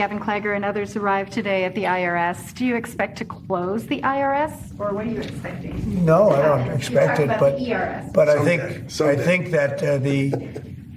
Gavin Clagger and others arrived today at the IRS. Do you expect to close the IRS, or what are you expecting? No, I don't expect it, but I think that the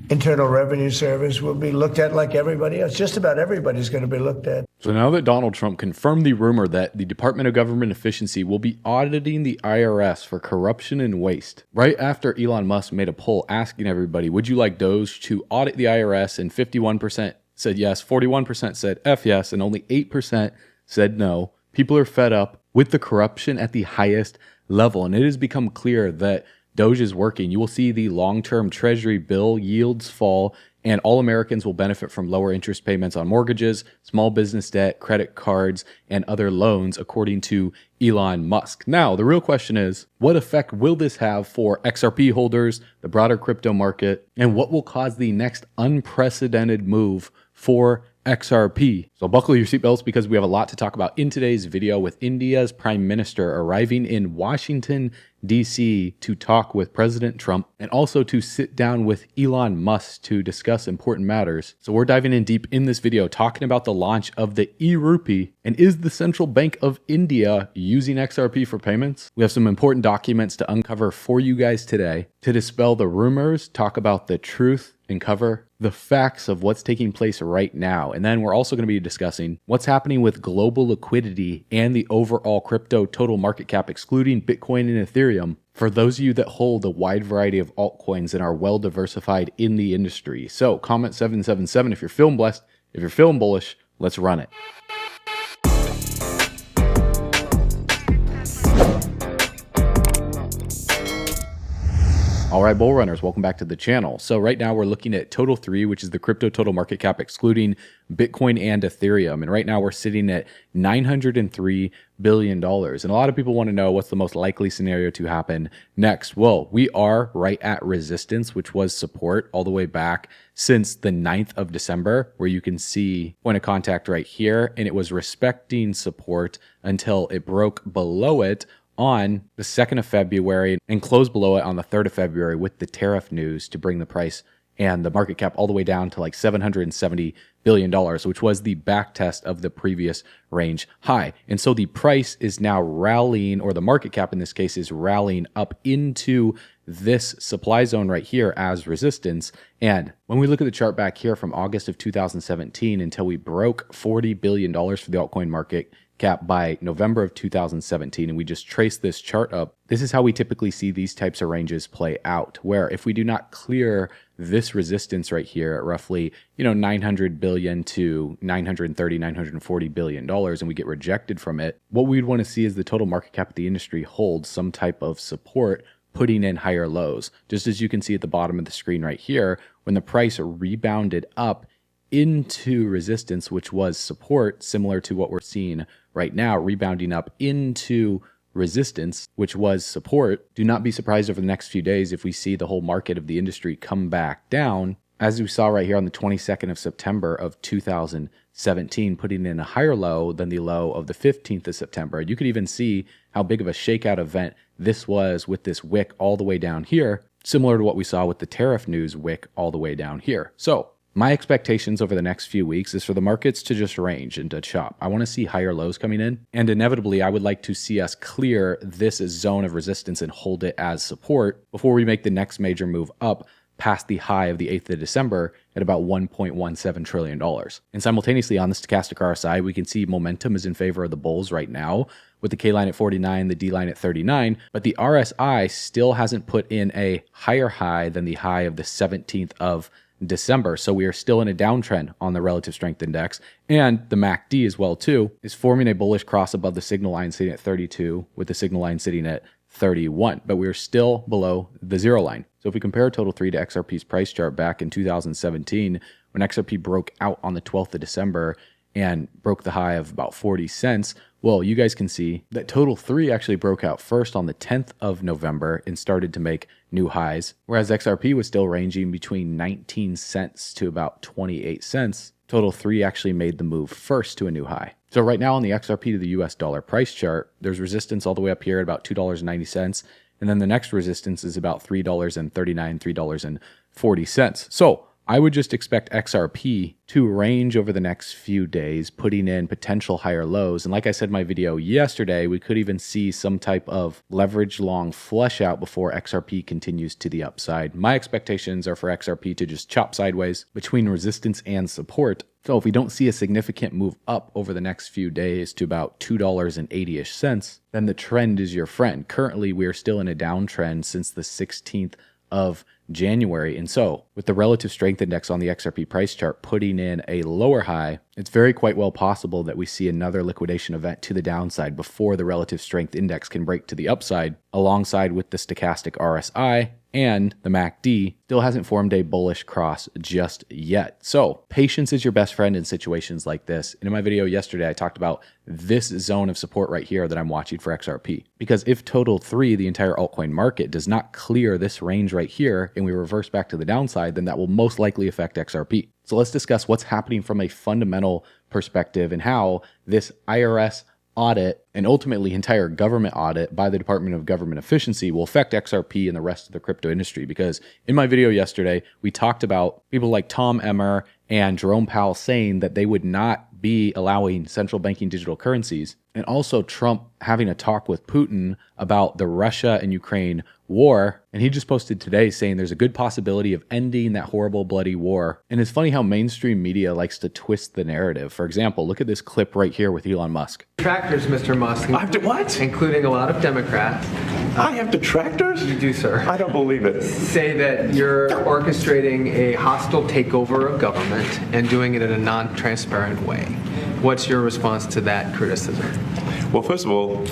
Internal Revenue Service will be looked at like everybody else. Just about everybody's going to be looked at. So now that Donald Trump confirmed the rumor that the Department of Government Efficiency will be auditing the IRS for corruption and waste, right after Elon Musk made a poll asking everybody, would you like DOGE to audit the IRS? And 51% said yes, 41% said F yes, and only 8% said no. People are fed up with the corruption at the highest level, and it has become clear that DOGE is working. You will see the long-term Treasury bill yields fall, and all Americans will benefit from lower interest payments on mortgages, small business debt, credit cards, and other loans, according to Elon Musk. Now, the real question is, what effect will this have for XRP holders, the broader crypto market, and what will cause the next unprecedented move for XRP? So buckle your seatbelts because we have a lot to talk about in today's video, with India's Prime Minister arriving in Washington, D.C. to talk with President Trump and also to sit down with Elon Musk to discuss important matters. So we're diving in deep in this video, talking about the launch of the e-rupee, and is the Central Bank of India using XRP for payments? We have some important documents to uncover for you guys today to dispel the rumors, talk about the truth, and cover the facts of what's taking place right now. And then we're also going to be discussing what's happening with global liquidity and the overall crypto total market cap, excluding Bitcoin and Ethereum, for those of you that hold a wide variety of altcoins and are well diversified in the industry. So comment 777 if you're feeling blessed. If you're feeling bullish, let's run it. All right, bull runners, welcome back to the channel. So right now we're looking at Total 3, which is the crypto total market cap excluding Bitcoin and Ethereum. And right now we're sitting at $903 billion. And a lot of people want to know what's the most likely scenario to happen next. Well, we are right at resistance, which was support all the way back since the 9th of December, where you can see point of contact right here. And it was respecting support until it broke below it on the 2nd of February and closed below it on the 3rd of February with the tariff news to bring the price and the market cap all the way down to like $770 billion, which was the back test of the previous range high. And so the price is now rallying, or the market cap in this case is rallying up into this supply zone right here as resistance. And when we look at the chart back here from August of 2017 until we broke $40 billion for the altcoin market cap by November of 2017, and we just trace this chart up, this is how we typically see these types of ranges play out, where if we do not clear this resistance right here at roughly, $900 billion to $930, $940 billion, and we get rejected from it, what we'd want to see is the total market cap of the industry hold some type of support, putting in higher lows. Just as you can see at the bottom of the screen right here, when the price rebounded up into resistance, which was support, similar to what we're seeing right now, rebounding up into resistance, which was support. Do not be surprised over the next few days if we see the whole market of the industry come back down, as we saw right here on the 22nd of September of 2017, putting in a higher low than the low of the 15th of September. You could even see how big of a shakeout event this was with this wick all the way down here, similar to what we saw with the tariff news wick all the way down here. So my expectations over the next few weeks is for the markets to just range and to chop. I want to see higher lows coming in, and inevitably I would like to see us clear this zone of resistance and hold it as support before we make the next major move up past the high of the 8th of December at about $1.17 trillion. And simultaneously on the stochastic RSI, we can see momentum is in favor of the bulls right now, with the K line at 49, the D line at 39, but the RSI still hasn't put in a higher high than the high of the 17th of December. So we are still in a downtrend on the relative strength index, and the MACD as well too is forming a bullish cross above the signal line sitting at 32, with the signal line sitting at 31, but we are still below the zero line. So if we compare Total 3 to XRP's price chart back in 2017, when XRP broke out on the 12th of December and broke the high of about 40 cents, well, you guys can see that Total 3 actually broke out first on the 10th of November and started to make new highs, whereas XRP was still ranging between 19 cents to about 28 cents. Total 3 actually made the move first to a new high. So right now on the XRP to the US dollar price chart, there's resistance all the way up here at about $2.90, and then the next resistance is about $3.39, $3.40. So I would just expect XRP to range over the next few days, putting in potential higher lows. And like I said in my video yesterday, we could even see some type of leverage long flush out before XRP continues to the upside. My expectations are for XRP to just chop sideways between resistance and support. So if we don't see a significant move up over the next few days to about $2.80-ish, then the trend is your friend. Currently, we are still in a downtrend since the 16th of January. And so with the relative strength index on the XRP price chart putting in a lower high, it's very quite well possible that we see another liquidation event to the downside before the relative strength index can break to the upside, alongside with the stochastic RSI and the MACD still hasn't formed a bullish cross just yet. So patience is your best friend in situations like this. And in my video yesterday, I talked about this zone of support right here that I'm watching for XRP. Because if total 3, the entire altcoin market, does not clear this range right here and we reverse back to the downside, then that will most likely affect XRP. So let's discuss what's happening from a fundamental perspective and how this IRS audit and ultimately entire government audit by the Department of Government Efficiency will affect XRP and the rest of the crypto industry. Because in my video yesterday, we talked about people like Tom Emmer and Jerome Powell saying that they would not be allowing central banking digital currencies, and also Trump having a talk with Putin about the Russia and Ukraine war. And he just posted today saying there's a good possibility of ending that horrible, bloody war. And it's funny how mainstream media likes to twist the narrative. For example, look at this clip right here with Elon Musk. Detractors, Mr. Musk. I have to what? Including a lot of Democrats. I have detractors? You do, sir. I don't believe it. Say that you're orchestrating a hostile takeover of government and doing it in a non-transparent way. What's your response to that criticism? Well, first of all,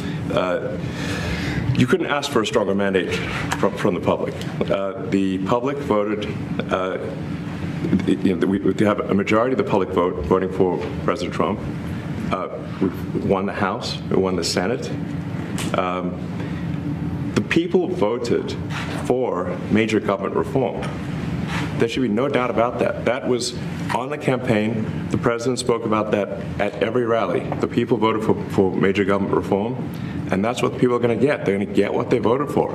you couldn't ask for a stronger mandate from the public. The public voted, we have a majority of the public voting for President Trump. We won the House, we won the Senate. The people voted for major government reform. There should be no doubt about that. That was on the campaign. The president spoke about that at every rally. The people voted for major government reform, and that's what people are going to get. They're going to get what they voted for.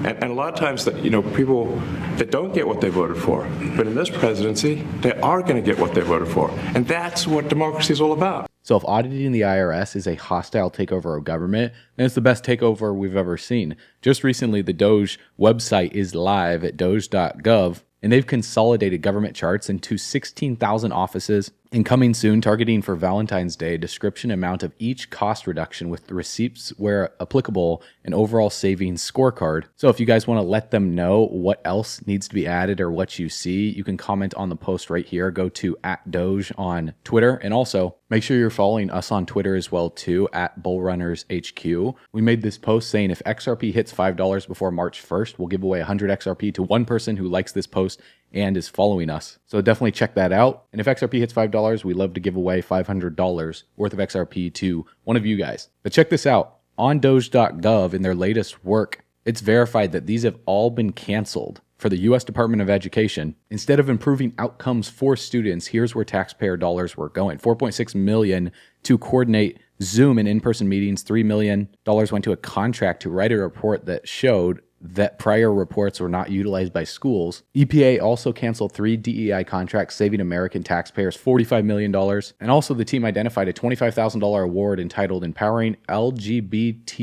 And a lot of times, people that don't get what they voted for, but in this presidency, they are going to get what they voted for. And that's what democracy is all about. So if auditing the IRS is a hostile takeover of government, then it's the best takeover we've ever seen. Just recently, the DOGE website is live at doge.gov, and they've consolidated government charts into 16,000 offices. And coming soon, targeting for Valentine's Day, description amount of each cost reduction with the receipts where applicable, and overall savings scorecard. So if you guys want to let them know what else needs to be added or what you see, you can comment on the post right here. Go to @Doge on Twitter, and also make sure you're following us on Twitter as well too, @BullRunnersHQ. We made this post saying if XRP hits $5 before March 1st, we'll give away 100 XRP to one person who likes this post and is following us. So definitely check that out. And if XRP hits $5, we love to give away $500 worth of XRP to one of you guys. But check this out. On doge.gov, in their latest work, it's verified that these have all been canceled for the U.S. Department of Education. Instead of improving outcomes for students, here's where taxpayer dollars were going. $4.6 million to coordinate Zoom and in-person meetings. $3 million went to a contract to write a report that showed that prior reports were not utilized by schools. EPA also canceled 3 DEI contracts, saving American taxpayers $45 million. And also the team identified a $25,000 award entitled Empowering LGBTQIA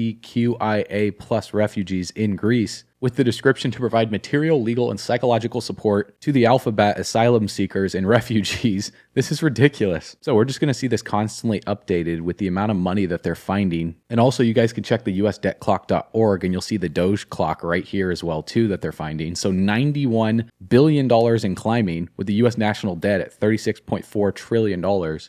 plus Refugees in Greece, with the description to provide material, legal, and psychological support to the alphabet asylum seekers and refugees. This is ridiculous. So we're just going to see this constantly updated with the amount of money that they're finding. And also you guys can check the usdebtclock.org and you'll see the Doge clock right here as well too that they're finding. So $91 billion in climbing, with the US national debt at $36.4 trillion.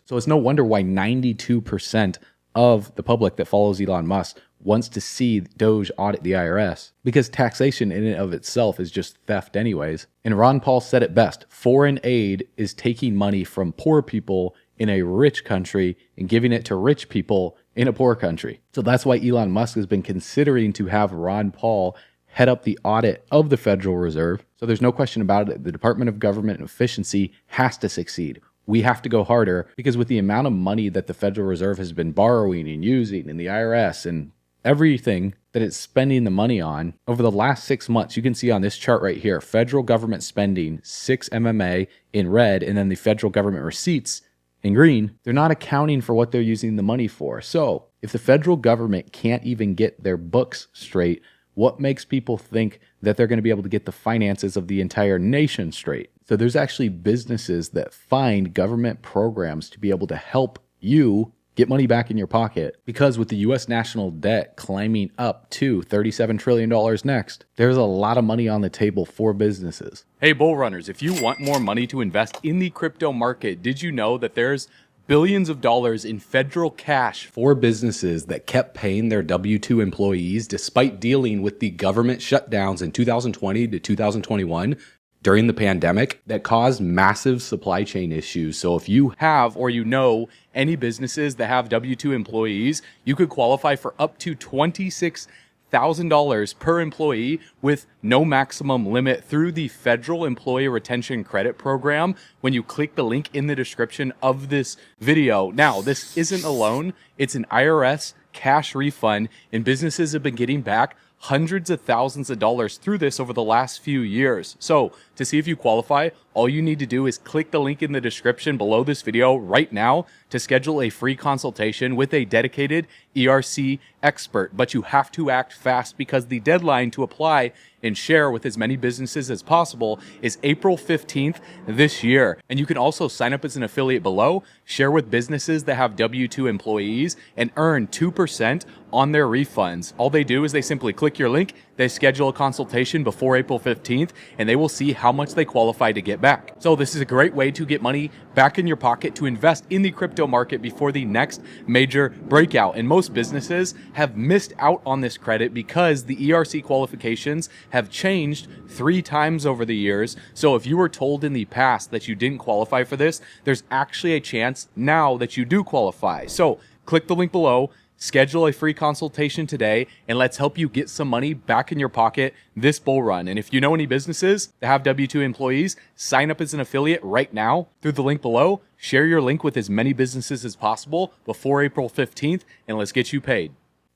So it's no wonder why 92% of the public that follows Elon Musk wants to see Doge audit the IRS, because taxation in and of itself is just theft anyways. And Ron Paul said it best: foreign aid is taking money from poor people in a rich country and giving it to rich people in a poor country. So that's why Elon Musk has been considering to have Ron Paul head up the audit of the Federal Reserve. So there's no question about it. The Department of Government Efficiency has to succeed. We have to go harder, because with the amount of money that the Federal Reserve has been borrowing and using, and the IRS and everything that it's spending the money on over the last 6 months. You can see on this chart right here, federal government spending 6 MMA in red, and then the federal government receipts in green. They're not accounting for what they're using the money for. So if the federal government can't even get their books straight, what makes people think that they're going to be able to get the finances of the entire nation straight? So there's actually businesses that find government programs to be able to help you get money back in your pocket, because with the US national debt climbing up to $37 trillion next, there's a lot of money on the table for businesses. Hey, bull runners, if you want more money to invest in the crypto market, did you know that there's billions of dollars in federal cash for businesses that kept paying their W-2 employees despite dealing with the government shutdowns in 2020 to 2021 during the pandemic that caused massive supply chain issues? So if you have, or you know any businesses that have W-2 employees, you could qualify for up to $26,000 per employee with no maximum limit through the Federal Employee Retention Credit Program when you click the link in the description of this video. Now, this isn't a loan, it's an IRS cash refund, and businesses have been getting back hundreds of thousands of dollars through this over the last few years. So to see if you qualify, all you need to do is click the link in the description below this video right now to schedule a free consultation with a dedicated ERC expert. But you have to act fast, because the deadline to apply and share with as many businesses as possible is April 15th this year. And you can also sign up as an affiliate below, share with businesses that have W-2 employees, and earn 2% on their refunds. All they do is they simply click your link, they schedule a consultation before April 15th, and they will see how much they qualify to get back. So this is a great way to get money back in your pocket to invest in the crypto market before the next major breakout. And most businesses have missed out on this credit because the ERC qualifications have changed 3 times over the years. So if you were told in the past that you didn't qualify for this, there's actually a chance now that you do qualify. So click the link below, schedule a free consultation today, and let's help you get some money back in your pocket this bull run. And if you know any businesses that have W-2 employees, sign up as an affiliate right now through the link below. Share your link with as many businesses as possible before April 15th, and let's get you paid.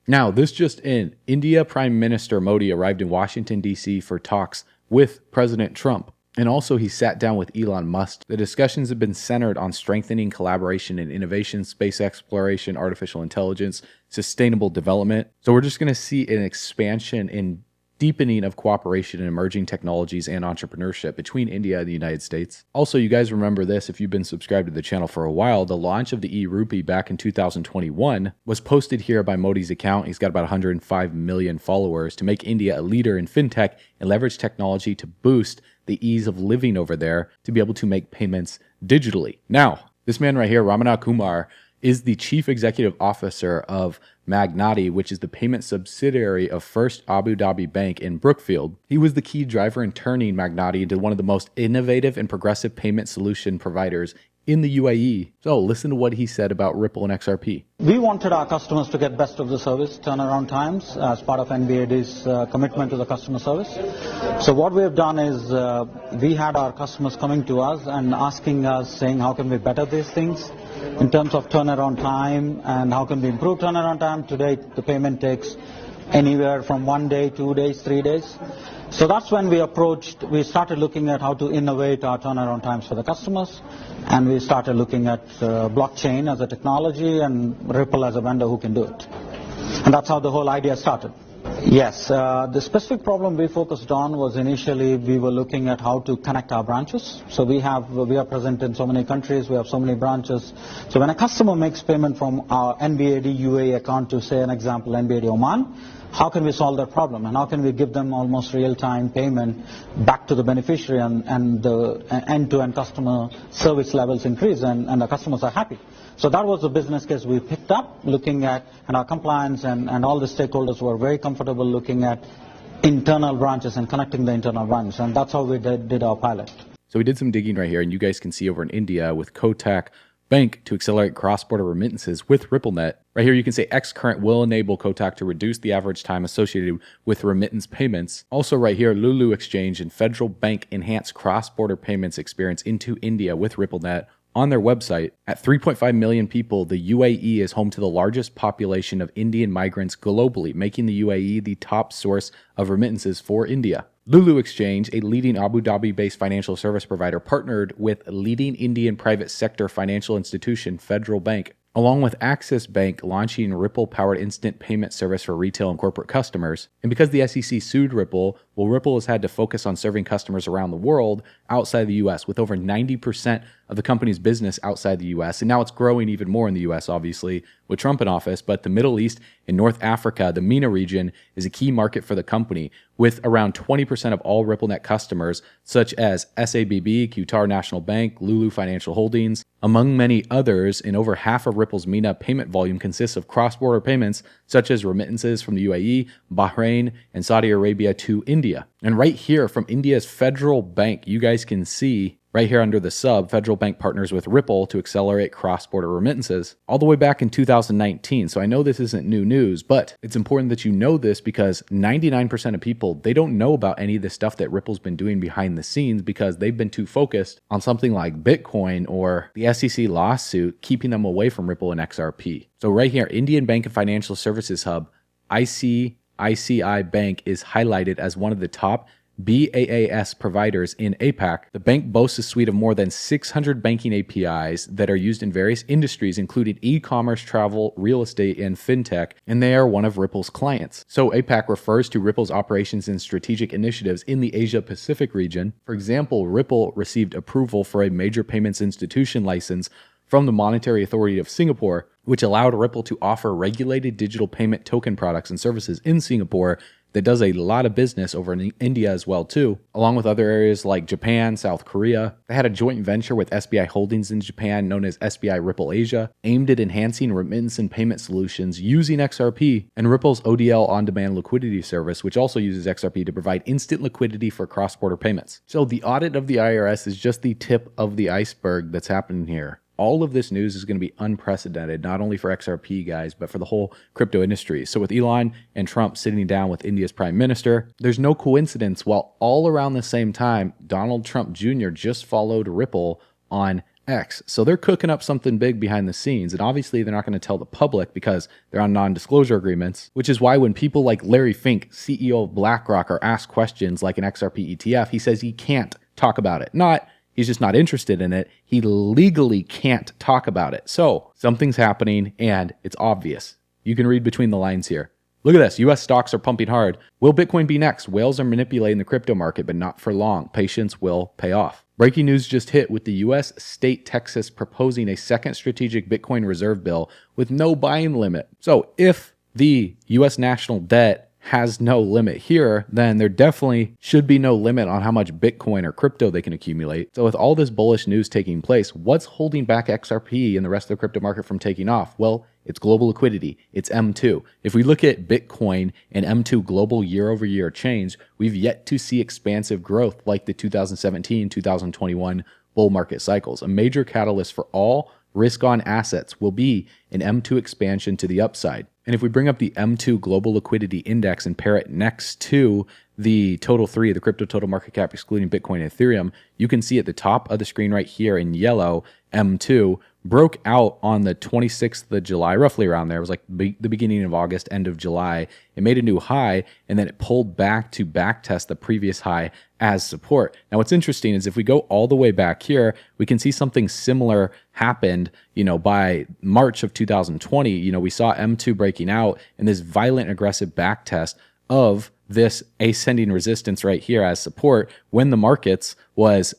Now, this just in, India Prime Minister Modi arrived in Washington, D.C. for talks with President Trump. And also he sat down with Elon Musk. The discussions have been centered on strengthening collaboration in innovation, space exploration, artificial intelligence, sustainable development. So we're just going to see an expansion in deepening of cooperation in emerging technologies and entrepreneurship between India and the United States. Also, you guys remember this if you've been subscribed to the channel for a while, the launch of the e-rupee back in 2021 was posted here by Modi's account. He's got about 105 million followers to make India a leader in fintech and leverage technology to boost the ease of living over there to be able to make payments digitally. Now, this man right here, Ramana Kumar, is the chief executive officer of Magnati, which is the payment subsidiary of First Abu Dhabi Bank in Brookfield. He was the key driver in turning Magnati into one of the most innovative and progressive payment solution providers in the UAE. So listen to what he said about Ripple and XRP. We wanted our customers to get best of the service turnaround times as part of NBAD's commitment to the customer service. So what we have done is we had our customers coming to us and asking us, saying how can we better these things in terms of turnaround time and how can we improve turnaround time. Today the payment takes anywhere from 1 day, 2 days, 3 days. So that's when we started looking at how to innovate our turnaround times for the customers, and we started looking at blockchain as a technology and Ripple as a vendor who can do it. And that's how the whole idea started. Yes, the specific problem we focused on was initially we were looking at how to connect our branches. So we are present in so many countries, we have so many branches. So when a customer makes payment from our NBAD UAE account to, say an example, NBAD Oman, how can we solve that problem, and how can we give them almost real-time payment back to the beneficiary, and the end-to-end customer service levels increase and the customers are happy. So that was the business case we picked up, looking at, and our compliance and all the stakeholders were very comfortable looking at internal branches and connecting the internal branches, and that's how we did our pilot. So we did some digging right here, and you guys can see over in India with Kotak Bank to accelerate cross-border remittances with RippleNet. Right here you can say Xcurrent will enable Kotak to reduce the average time associated with remittance payments. Also right here, Lulu Exchange and Federal Bank enhance cross-border payments experience into India with RippleNet on their website, at 3.5 million people, the UAE is home to the largest population of Indian migrants globally, making the UAE the top source of remittances for India. Lulu Exchange, a leading Abu Dhabi-based financial service provider, partnered with leading Indian private sector financial institution Federal Bank, along with Axis Bank, launching Ripple-powered instant payment service for retail and corporate customers. And because the SEC sued Ripple, well, Ripple has had to focus on serving customers around the world outside the US, with over 90% of the company's business outside the US. And now it's growing even more in the US, obviously, with Trump in office. But the Middle East and North Africa, the MENA region, is a key market for the company, with around 20% of all RippleNet customers, such as SABB, Qatar National Bank, Lulu Financial Holdings, among many others. And over half of Ripple's MENA payment volume consists of cross-border payments, such as remittances from the UAE, Bahrain, and Saudi Arabia to India. And right here from India's Federal Bank, you guys can see right here under the sub, Federal Bank partners with Ripple to accelerate cross-border remittances all the way back in 2019. So I know this isn't new news, but it's important that you know this because 99% of people, they don't know about any of the stuff that Ripple's been doing behind the scenes because they've been too focused on something like Bitcoin or the SEC lawsuit, keeping them away from Ripple and XRP. So right here, Indian Bank and Financial Services Hub, ICICI Bank, is highlighted as one of the top BaaS providers in APAC. The bank boasts a suite of more than 600 banking APIs that are used in various industries, including e-commerce, travel, real estate, and fintech, and they are one of Ripple's clients. So APAC refers to Ripple's operations and strategic initiatives in the Asia-Pacific region. For example, Ripple received approval for a major payments institution license from the Monetary Authority of Singapore, which allowed Ripple to offer regulated digital payment token products and services in Singapore that does a lot of business over in India as well too, along with other areas like Japan, South Korea. They had a joint venture with SBI Holdings in Japan known as SBI Ripple Asia, aimed at enhancing remittance and payment solutions using XRP, and Ripple's ODL on-demand liquidity service, which also uses XRP to provide instant liquidity for cross-border payments. So the audit of the IRS is just the tip of the iceberg that's happening here. All of this news is going to be unprecedented, not only for XRP, guys, but for the whole crypto industry. So with Elon and Trump sitting down with India's prime minister, there's no coincidence while all around the same time, Donald Trump Jr. just followed Ripple on X. So they're cooking up something big behind the scenes. And obviously they're not going to tell the public because they're on non-disclosure agreements, which is why when people like Larry Fink, CEO of BlackRock, are asked questions like an XRP ETF, he says he can't talk about it. Not he's just not interested in it. He legally can't talk about it. So something's happening and it's obvious. You can read between the lines here. Look at this. US stocks are pumping hard. Will Bitcoin be next? Whales are manipulating the crypto market, but not for long. Patience will pay off. Breaking news just hit with the US state Texas proposing a second strategic Bitcoin reserve bill with no buying limit. So if the US national debt has no limit here, then there definitely should be no limit on how much Bitcoin or crypto they can accumulate. So with all this bullish news taking place, what's holding back XRP and the rest of the crypto market from taking off? Well, it's global liquidity. It's M2. If we look at Bitcoin and M2 global year-over-year change, we've yet to see expansive growth like the 2017-2021 bull market cycles. A major catalyst for all risk-on assets will be an M2 expansion to the upside. And if we bring up the M2 Global Liquidity Index and pair it next to the total 3, the crypto total market cap excluding Bitcoin and Ethereum, you can see at the top of the screen right here in yellow, M2 broke out on the 26th of July, roughly around there. It was like the beginning of August, end of July. It made a new high, and then it pulled back to backtest the previous high as support. Now, what's interesting is if we go all the way back here, we can see something similar happened, by March of 2020. We saw M2 breaking out and this violent aggressive backtest of this ascending resistance right here as support when the markets was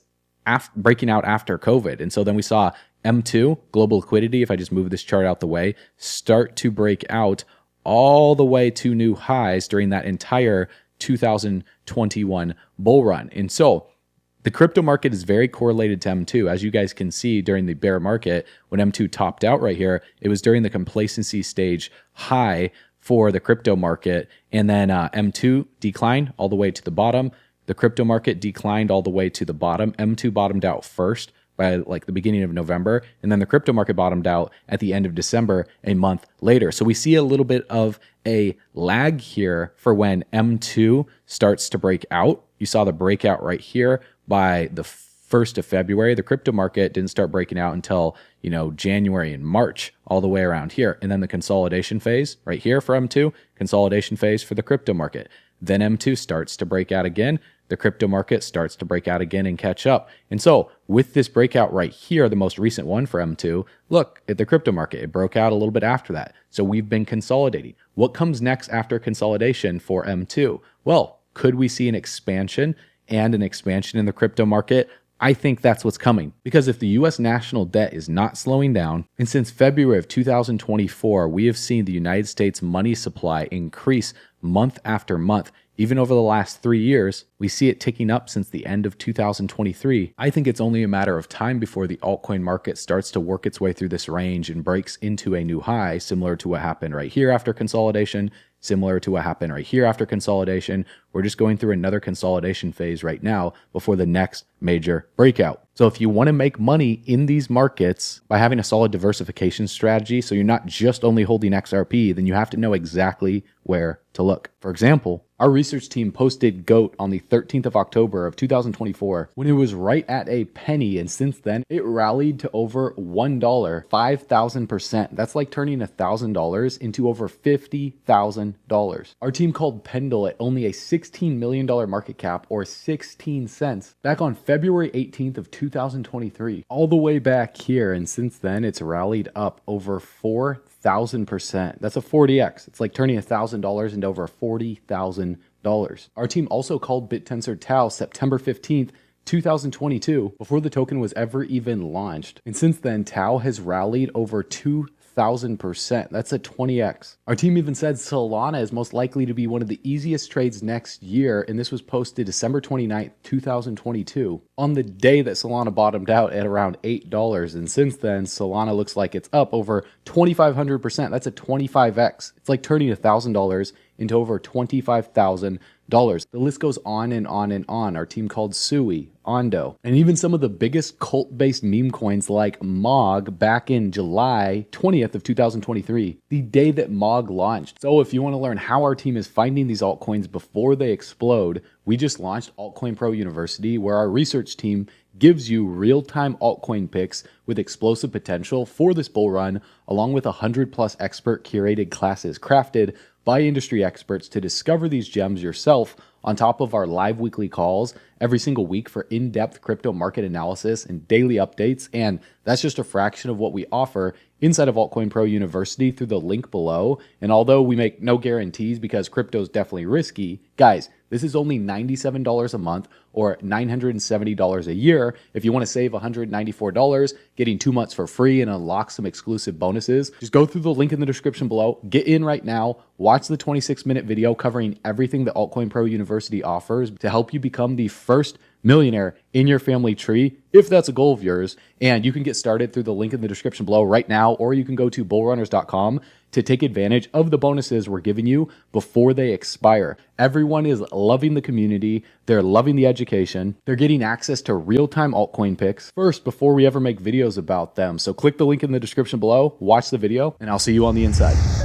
breaking out after COVID. And so then we saw M2, global liquidity, if I just move this chart out the way, start to break out all the way to new highs during that entire 2021 bull run. And so the crypto market is very correlated to M2. As you guys can see during the bear market, when M2 topped out right here, it was during the complacency stage high for the crypto market. And then M2 declined all the way to the bottom. The crypto market declined all the way to the bottom. M2 bottomed out first by like the beginning of November, and then the crypto market bottomed out at the end of December, a month later. So we see a little bit of a lag here for when M2 starts to break out. You saw the breakout right here by the 1st of February. The crypto market didn't start breaking out until, January and March, all the way around here. And then the consolidation phase right here for M2, consolidation phase for the crypto market. Then M2 starts to break out again. The crypto market starts to break out again and catch up. And so with this breakout right here, the most recent one for M2, look at the crypto market. It broke out a little bit after that. So we've been consolidating. What comes next after consolidation for M2? Well, could we see an expansion and an expansion in the crypto market? I think that's what's coming, because if the US national debt is not slowing down, and since February of 2024, we have seen the United States money supply increase month after month. Even over the last 3 years, we see it ticking up since the end of 2023. I think it's only a matter of time before the altcoin market starts to work its way through this range and breaks into a new high, similar to what happened right here after consolidation, similar to what happened right here after consolidation. We're just going through another consolidation phase right now before the next major breakout. So if you want to make money in these markets by having a solid diversification strategy, so you're not just only holding XRP, then you have to know exactly where to look. For example, our research team posted GOAT on the 13th of October of 2024 when it was right at a penny, and since then it rallied to over $1, 5,000%. That's like turning $1,000 into over $50,000. Our team called Pendle at only a $16 million market cap, or 16 cents, back on February 18th of 2023, all the way back here, and since then it's rallied up over 4,000%. That's a 40x. It's like turning $1,000 into over $40,000. Our team also called BitTensor Tau September 15th, 2022, before the token was ever even launched. And since then, Tau has rallied over 2,000%. That's a 20x. Our team even said Solana is most likely to be one of the easiest trades next year, and this was posted December 29th, 2022, on the day that Solana bottomed out at around $8. And since then, Solana looks like it's up over 2,500%. That's a 25x. It's like turning $1,000 into over $25,000. The list goes on and on and on. Our team called Sui, Ondo, and even some of the biggest cult-based meme coins like MOG back in July 20th of 2023, the day that MOG launched. So if you want to learn how our team is finding these altcoins before they explode, we just launched Altcoin Pro University, where our research team gives you real-time altcoin picks with explosive potential for this bull run, along with 100+ expert curated classes crafted by industry experts to discover these gems yourself, on top of our live weekly calls every single week for in-depth crypto market analysis and daily updates. And that's just a fraction of what we offer inside of Altcoin Pro University through the link below. And although we make no guarantees because crypto is definitely risky, guys, this is only $97 a month or $970 a year. If you want to save $194, getting 2 months for free and unlock some exclusive bonuses, just go through the link in the description below. Get in right now. Watch the 26-minute video covering everything that Altcoin Pro University offers to help you become the first millionaire in your family tree, if that's a goal of yours. And you can get started through the link in the description below right now, or you can go to bullrunners.com to take advantage of the bonuses we're giving you before they expire. Everyone is loving the community. They're loving the education. They're getting access to real-time altcoin picks first before we ever make videos about them. So click the link in the description below, watch the video, and I'll see you on the inside.